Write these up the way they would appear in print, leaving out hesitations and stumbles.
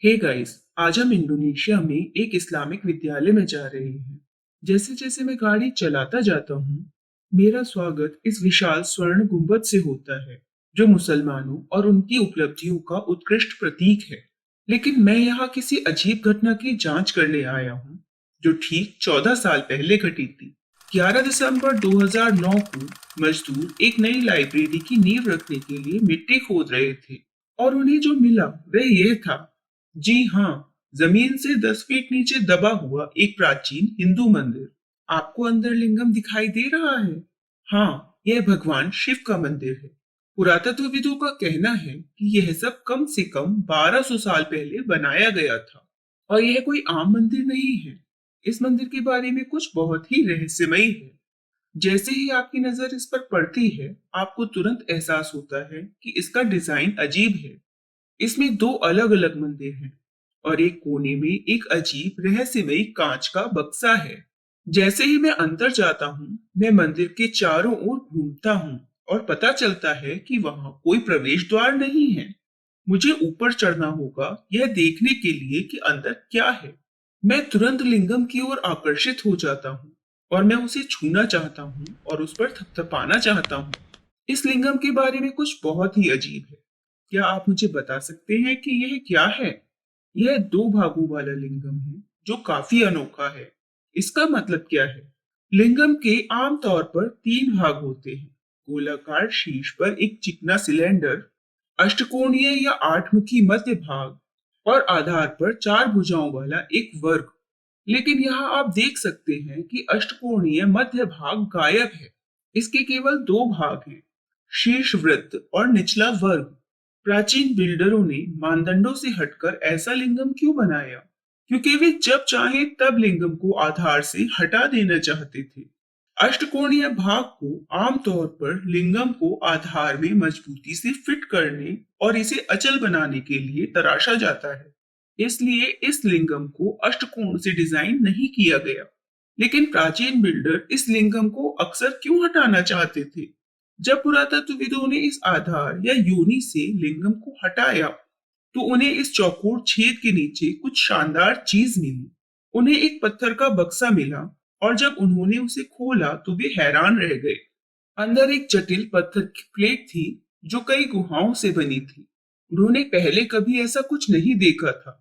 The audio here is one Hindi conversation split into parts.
हे गाइस, आज हम इंडोनेशिया में एक इस्लामिक विद्यालय में जा रहे हैं। जैसे जैसे मैं गाड़ी चलाता जाता हूँ, मेरा स्वागत इस विशाल स्वर्ण गुंबद से होता है, जो मुसलमानों और उनकी उपलब्धियों का उत्कृष्ट प्रतीक है। लेकिन मैं यहाँ किसी अजीब घटना की जांच करने आया हूँ, जो ठीक 14 साल पहले घटी थी। 11 दिसंबर 2009 को मजदूर एक नई लाइब्रेरी की नींव रखने के लिए मिट्टी खोद रहे थे, और उन्हें जो मिला वह यह था। जी हाँ, जमीन से 10 फीट नीचे दबा हुआ एक प्राचीन हिंदू मंदिर। आपको अंदर लिंगम दिखाई दे रहा है? हाँ, यह भगवान शिव का मंदिर है। पुरातत्वविदों का कहना है कि यह सब कम से कम 1200 साल पहले बनाया गया था, और यह कोई आम मंदिर नहीं है। इस मंदिर के बारे में कुछ बहुत ही रहस्यमयी है। जैसे ही आपकी नजर इस पर पड़ती है, आपको तुरंत एहसास होता है कि इसका डिजाइन अजीब है। इसमें दो अलग अलग मंदिर हैं, और एक कोने में एक अजीब रहस्यमयी कांच का बक्सा है। जैसे ही मैं अंदर जाता हूँ, मैं मंदिर के चारों ओर घूमता हूँ, और पता चलता है कि वहां कोई प्रवेश द्वार नहीं है। मुझे ऊपर चढ़ना होगा यह देखने के लिए कि अंदर क्या है। मैं तुरंत लिंगम की ओर आकर्षित हो जाता हूँ, और मैं उसे छूना चाहता हूँ और उस पर थपथपाना चाहता हूँ। इस लिंगम के बारे में कुछ बहुत ही अजीब है। क्या आप मुझे बता सकते हैं कि यह क्या है? यह दो भागों वाला लिंगम है, जो काफी अनोखा है। इसका मतलब क्या है? लिंगम के आमतौर पर तीन भाग होते हैं: गोलाकार शीर्ष पर एक चिकना सिलेंडर, अष्टकोणीय या आठमुखी मध्य भाग, और आधार पर चार भुजाओं वाला एक वर्ग। लेकिन यहाँ आप देख सकते हैं कि अष्टकोणीय मध्य भाग गायब है। इसके केवल दो भाग हैं: शीर्ष वृत्त और निचला वर्ग। प्राचीन बिल्डरों ने मानदंडों से हटकर ऐसा लिंगम क्यों बनाया? क्योंकि वे जब चाहे तब लिंगम को आधार से हटा देना चाहते थे। अष्टकोणीय भाग को आमतौर पर लिंगम को आधार में मजबूती से फिट करने और इसे अचल बनाने के लिए तराशा जाता है। इसलिए इस लिंगम को अष्टकोण से डिजाइन नहीं किया गया। लेकिन प्राचीन बिल्डर इस लिंगम को अक्सर क्यों हटाना चाहते थे? जब पुरातत्वविदों ने इस आधार या योनि से लिंगम को हटाया, तो उन्हें इस चौकोर छेद के नीचे कुछ शानदार चीज मिली। उन्हें एक पत्थर का बक्सा मिला, और जब उन्होंने उसे खोला तो वे हैरान रह गए। अंदर एक जटिल पत्थर की प्लेट थी, जो कई गुहाओं से बनी थी। उन्होंने पहले कभी ऐसा कुछ नहीं देखा था।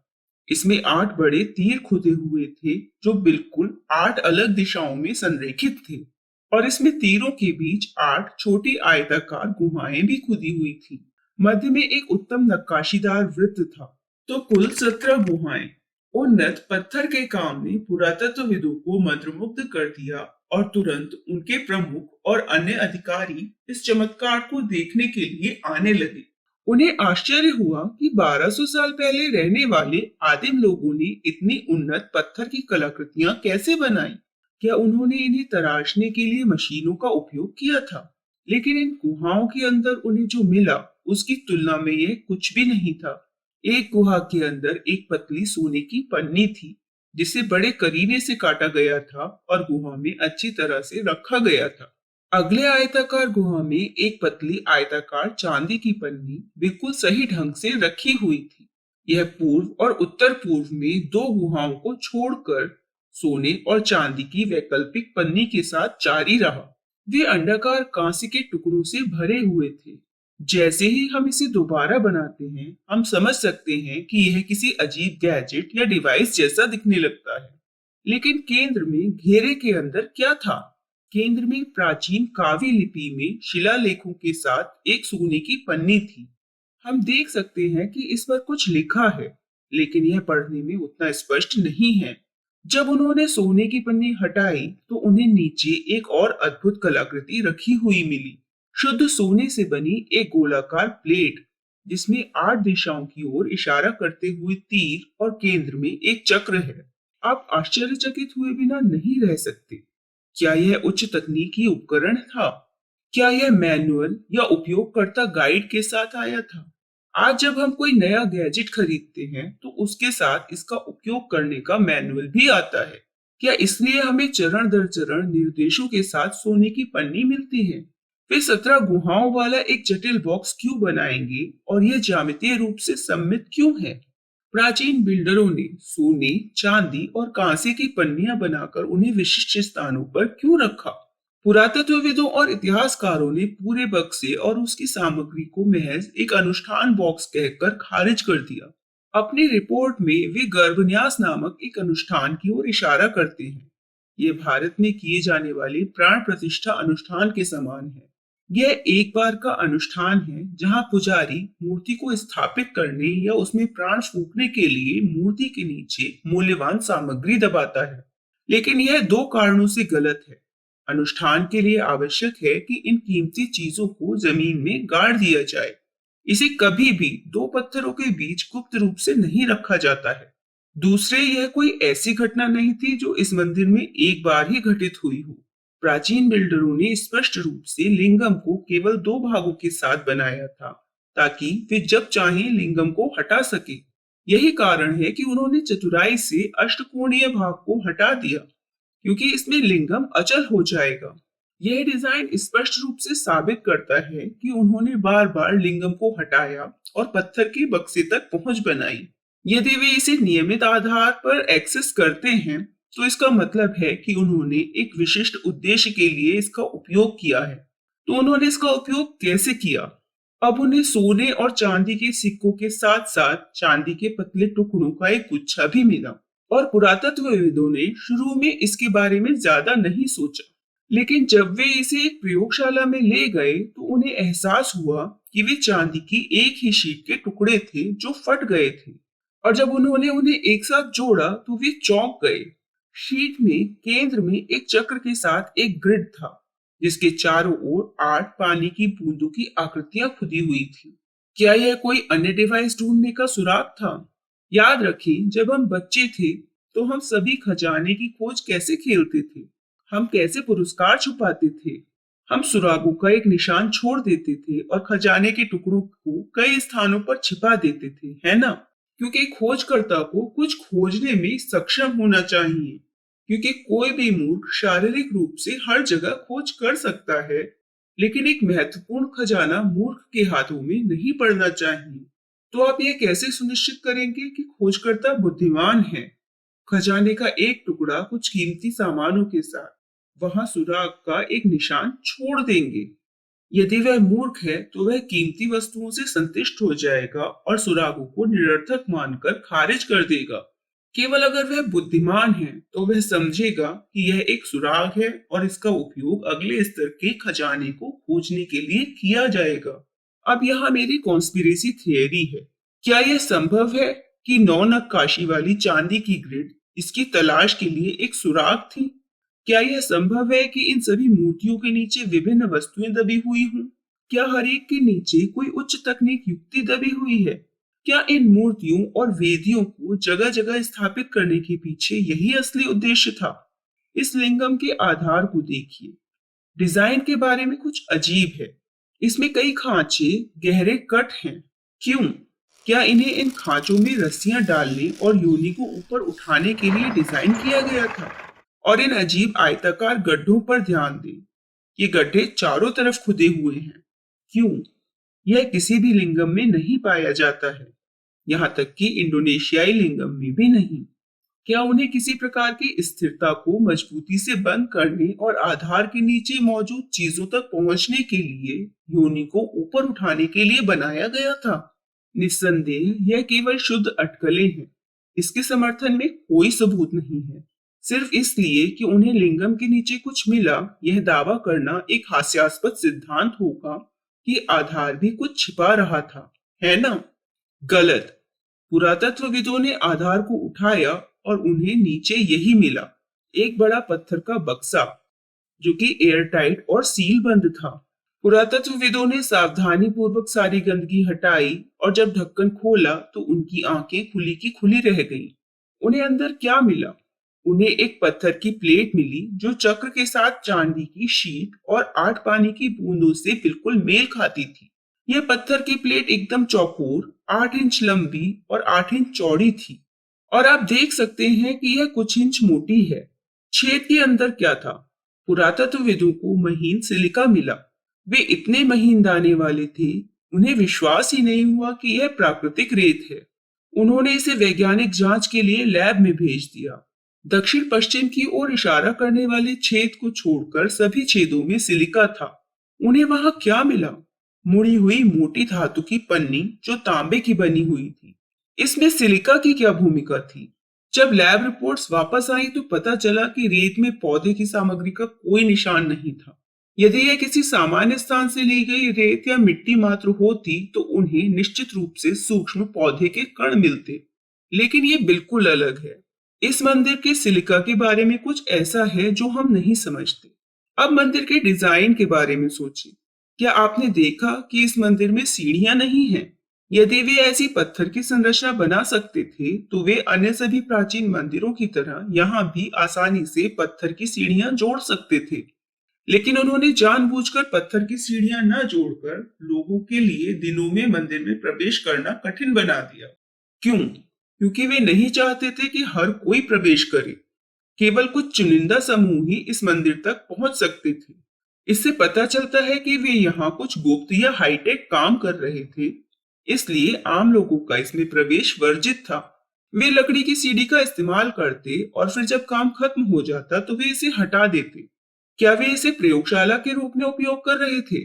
इसमें 8 बड़े तीर खुदे हुए थे, जो बिल्कुल 8 अलग दिशाओं में संरेखित थे। और इसमें तीरों के बीच 8 छोटी आयताकार गुहाएं भी खुदी हुई थी। मध्य में एक उत्तम नक्काशीदार वृत्त था। तो कुल 17 गुहाएं। उन्नत पत्थर के काम ने पुरातत्वविदों को मंत्रमुग्ध कर दिया, और तुरंत उनके प्रमुख और अन्य अधिकारी इस चमत्कार को देखने के लिए आने लगे। उन्हें आश्चर्य हुआ कि 1200 साल पहले रहने वाले आदिम लोगों ने इतनी उन्नत पत्थर की कलाकृतियां कैसे बनाई। क्या उन्होंने इन्हें तराशने के लिए मशीनों का उपयोग किया था? लेकिन इन गुहाओं के अंदर उन्हें जो मिला, उसकी तुलना में यह कुछ भी नहीं था। एक गुहा के अंदर एक पतली सोने की पन्नी थी, जिसे बड़े करीने से काटा गया था और गुहा में अच्छी तरह से रखा गया था। अगले आयताकार गुहा में एक पतली आयताकार चांदी की पन्नी बिल्कुल सही ढंग से रखी हुई थी। यह पूर्व और उत्तर पूर्व में दो गुहाओं को छोड़कर सोने और चांदी की वैकल्पिक पन्नी के साथ जारी रहा। वे अंडाकार कांस्य के टुकड़ों से भरे हुए थे। जैसे ही हम इसे दोबारा बनाते हैं, हम समझ सकते हैं कि यह किसी अजीब गैजेट या डिवाइस जैसा दिखने लगता है। लेकिन केंद्र में घेरे के अंदर क्या था? केंद्र में प्राचीन कावी लिपि में शिलालेखों के साथ एक सोने की पन्नी थी। हम देख सकते हैं कि इस पर कुछ लिखा है, लेकिन यह पढ़ने में उतना स्पष्ट नहीं है। जब उन्होंने सोने की पन्नी हटाई, तो उन्हें नीचे एक और अद्भुत कलाकृति रखी हुई मिली। शुद्ध सोने से बनी एक गोलाकार प्लेट, जिसमें 8 दिशाओं की ओर इशारा करते हुए तीर और केंद्र में एक चक्र है। आप आश्चर्यचकित हुए बिना नहीं रह सकते। क्या यह उच्च तकनीकी उपकरण था? क्या यह मैनुअल या उपयोगकर्ता गाइड के साथ आया था? आज जब हम कोई नया गैजेट खरीदते हैं, तो उसके साथ इसका उपयोग करने का मैनुअल भी आता है। क्या इसलिए हमें चरण दर चरण निर्देशों के साथ सोने की पन्नी मिलती है? वे 17 गुहाओं वाला एक जटिल बॉक्स क्यों बनाएंगे, और यह ज्यामितीय रूप से सममित क्यों है? प्राचीन बिल्डरों ने सोने, चांदी और कांसे की पन्नियां बनाकर उन्हें विशिष्ट स्थानों पर क्यों रखा? पुरातत्वविदों और इतिहासकारों ने पूरे बक्से और उसकी सामग्री को महज एक अनुष्ठान बॉक्स कहकर खारिज कर दिया। अपनी रिपोर्ट में वे गर्भन्यास नामक एक अनुष्ठान की ओर इशारा करते हैं। ये भारत में किए जाने वाले प्राण प्रतिष्ठा अनुष्ठान के समान है। यह एक बार का अनुष्ठान है जहां पुजारी मूर्ति को स्थापित करने या उसमें प्राण फूंकने के लिए मूर्ति के नीचे मूल्यवान सामग्री दबाता है। लेकिन यह दो कारणों से गलत है। अनुष्ठान के लिए आवश्यक है कि इन कीमती चीजों को जमीन में गाड़ दिया जाए। इसे कभी भी दो पत्थरों के बीच गुप्त रूप से नहीं रखा जाता है। दूसरे, यह कोई ऐसी घटना नहीं थी जो इस मंदिर में एक बार ही घटित हुई हो। प्राचीन बिल्डरों ने स्पष्ट रूप से लिंगम को केवल दो भागों के साथ बनाया था, ताकि वे जब चाहें लिंगम को हटा सके। यही कारण है कि उन्होंने चतुराई से अष्टकोणीय भाग को हटा दिया, क्योंकि इसमें लिंगम अचल हो जाएगा। यह डिजाइन स्पष्ट रूप से साबित करता है कि उन्होंने बार बार लिंगम को हटाया और पत्थर के बक्से तक पहुंच बनाई। यदि वे इसे नियमित आधार पर एक्सेस करते हैं, तो इसका मतलब है कि उन्होंने एक विशिष्ट उद्देश्य के लिए इसका उपयोग किया है। तो उन्होंने इसका उपयोग कैसे किया? अब उन्हें सोने और चांदी के सिक्कों के साथ साथ चांदी के पतले टुकड़ों का एक गुच्छा भी मिला, और पुरातत्वविदों ने शुरू में इसके बारे में ज्यादा नहीं सोचा। लेकिन जब वे इसे एक प्रयोगशाला में ले गए तो उन्हें एहसास हुआ कि वे चांदी की एक ही शीट के टुकड़े थे जो फट गए थे। और जब उन्होंने उन्हें एक साथ जोड़ा तो वे चौंक गए। शीट में केंद्र में एक चक्र के साथ एक ग्रिड था, जिसके चारों ओर 8 पानी की बूंदों की आकृतियां खुदी हुई थी। क्या यह कोई अन्य डिवाइस ढूंढने का सुराग था? याद रखें, जब हम बच्चे थे तो हम सभी खजाने की खोज कैसे खेलते थे। हम कैसे पुरस्कार छुपाते थे। हम सुरागों का एक निशान छोड़ देते थे और खजाने के टुकड़ों को कई स्थानों पर छिपा देते थे, है ना? क्योंकि खोजकर्ता को कुछ खोजने में सक्षम होना चाहिए। क्योंकि कोई भी मूर्ख शारीरिक रूप से हर जगह खोज कर सकता है, लेकिन एक महत्वपूर्ण खजाना मूर्ख के हाथों में नहीं पड़ना चाहिए। तो आप यह कैसे सुनिश्चित करेंगे कि खोजकर्ता बुद्धिमान है? खजाने का एक टुकड़ा कुछ कीमती सामानों के साथ वहां सुराग का एक निशान छोड़ देंगे। यदि वह मूर्ख है तो वह कीमती वस्तुओं से संतुष्ट हो जाएगा और सुरागों को निरर्थक मानकर खारिज कर देगा। केवल अगर वह बुद्धिमान है तो वह समझेगा कि यह एक सुराग है और इसका उपयोग अगले स्तर के खजाने को खोजने के लिए किया जाएगा। अब यहाँ मेरी कॉन्स्पिरेसी थियरी है। क्या यह संभव है कि 9 नक्काशी वाली चांदी की ग्रिड इसकी तलाश के लिए एक सुराग थी? क्या यह संभव है कि इन सभी मूर्तियों के नीचे विभिन्न वस्तुएं दबी हुई हों? क्या हर एक के नीचे कोई उच्च तकनीक युक्ति दबी हुई है? क्या इन मूर्तियों और वेदियों को जगह जगह स्थापित करने के पीछे यही असली उद्देश्य था? इस लिंगम के आधार को देखिए। डिजाइन के बारे में कुछ अजीब है। इसमें कई खांचे, गहरे कट हैं। क्यों? क्या इन्हें इन खांचों में रस्सियां डालने और योनि को ऊपर उठाने के लिए डिजाइन किया गया था? और इन अजीब आयताकार गड्ढों पर ध्यान दें। ये गड्ढे चारों तरफ खुदे हुए हैं। क्यों? यह किसी भी लिंगम में नहीं पाया जाता है, यहाँ तक कि इंडोनेशियाई लिंगम में भी नहीं। क्या उन्हें किसी प्रकार की स्थिरता को मजबूती से बंद करने और आधार के नीचे मौजूद चीजों तक पहुंचने के लिए योनि को ऊपर उठाने के लिए बनाया गया था? निस्संदेह यह केवल शुद्ध अटकलें हैं। इसके समर्थन में कोई सबूत नहीं है। सिर्फ इसलिए कि उन्हें लिंगम के नीचे कुछ मिला, यह दावा करना एक हास्यास्पद सिद्धांत होगा कि आधार भी कुछ छिपा रहा था, है ना? गलत। पुरातत्वविदों ने आधार को उठाया और उन्हें नीचे यही मिला, एक बड़ा पत्थर का बक्सा जो कि एयरटाइट और सील बंद था। पुरातत्वविदों ने सावधानी पूर्वक सारी गंदगी हटाई और जब ढक्कन खोला तो उनकी आंखें खुली की खुली रह गईं। उन्हें अंदर क्या मिला? उन्हें एक पत्थर की प्लेट मिली जो चक्र के साथ चांदी की शीट और 8 पानी की बूंदों से बिल्कुल मेल खाती थी। यह पत्थर की प्लेट एकदम चौकोर, 8 इंच लंबी और 8 इंच चौड़ी थी, और आप देख सकते हैं कि यह कुछ इंच मोटी है। छेद के अंदर क्या था? पुरातत्वविदों को महीन सिलिका मिला। वे इतने महीन दाने वाले थे, उन्हें विश्वास ही नहीं हुआ कि यह प्राकृतिक रेत है। उन्होंने इसे वैज्ञानिक जांच के लिए लैब में भेज दिया। दक्षिण पश्चिम की ओर इशारा करने वाले छेद को छोड़कर सभी छेदों में सिलिका था। उन्हें वहां क्या मिला? मुड़ी हुई मोटी धातु की पन्नी जो तांबे की बनी हुई थी। इसमें सिलिका की क्या भूमिका थी? जब लैब रिपोर्ट्स वापस आई तो पता चला कि रेत में पौधे की सामग्री का कोई निशान नहीं था। यदि यह किसी सामान्य स्थान से ली गई रेत या मिट्टी मात्र होती तो उन्हें निश्चित रूप से सूक्ष्म पौधे के कण मिलते, लेकिन ये बिल्कुल अलग है। इस मंदिर के सिलिका के बारे में कुछ ऐसा है जो हम नहीं समझते। अब मंदिर के डिजाइन के बारे में सोचिए। क्या आपने देखा कि इस मंदिर में सीढ़ियां नहीं हैं? यदि वे ऐसी पत्थर की संरचना बना सकते थे तो वे अन्य सभी प्राचीन मंदिरों की तरह यहाँ भी आसानी से पत्थर की सीढ़ियां जोड़ सकते थे। लेकिन उन्होंने जानबूझकर पत्थर की सीढ़ियां न जोड़कर लोगों के लिए दिनों में मंदिर में प्रवेश करना कठिन बना दिया। क्यों? क्योंकि वे नहीं चाहते थे कि हर कोई प्रवेश करे। केवल कुछ चुनिंदा समूह ही इस मंदिर तक पहुंच सकते थे। इससे पता चलता है कि वे यहाँ कुछ गुप्त या हाईटेक काम कर रहे थे, इसलिए आम लोगों का इसमें प्रवेश वर्जित था। वे लकड़ी की सीढ़ी का इस्तेमाल करते और फिर जब काम खत्म हो जाता तो वे इसे हटा देते। क्या वे इसे प्रयोगशाला के रूप में उपयोग कर रहे थे?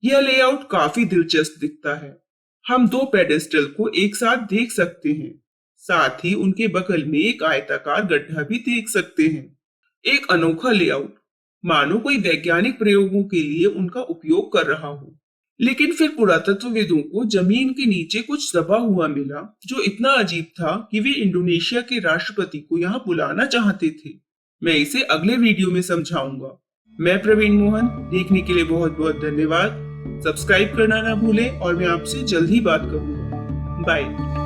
यह लेआउट काफी दिलचस्प दिखता है। हम दो पेडेस्टल को एक साथ देख सकते हैं, साथ ही उनके बगल में एक आयताकार गड्ढा भी देख सकते हैं। एक अनोखा लेआउट, मानो कोई वैज्ञानिक प्रयोगों के लिए उनका उपयोग कर रहा हो। लेकिन फिर पुरातत्वविदों को जमीन के नीचे कुछ दबा हुआ मिला जो इतना अजीब था कि वे इंडोनेशिया के राष्ट्रपति को यहाँ बुलाना चाहते थे। मैं इसे अगले वीडियो में समझाऊंगा। मैं प्रवीण मोहन, देखने के लिए बहुत बहुत धन्यवाद। सब्सक्राइब करना ना भूलें और मैं आपसे जल्द ही बात करूंगा। बाय।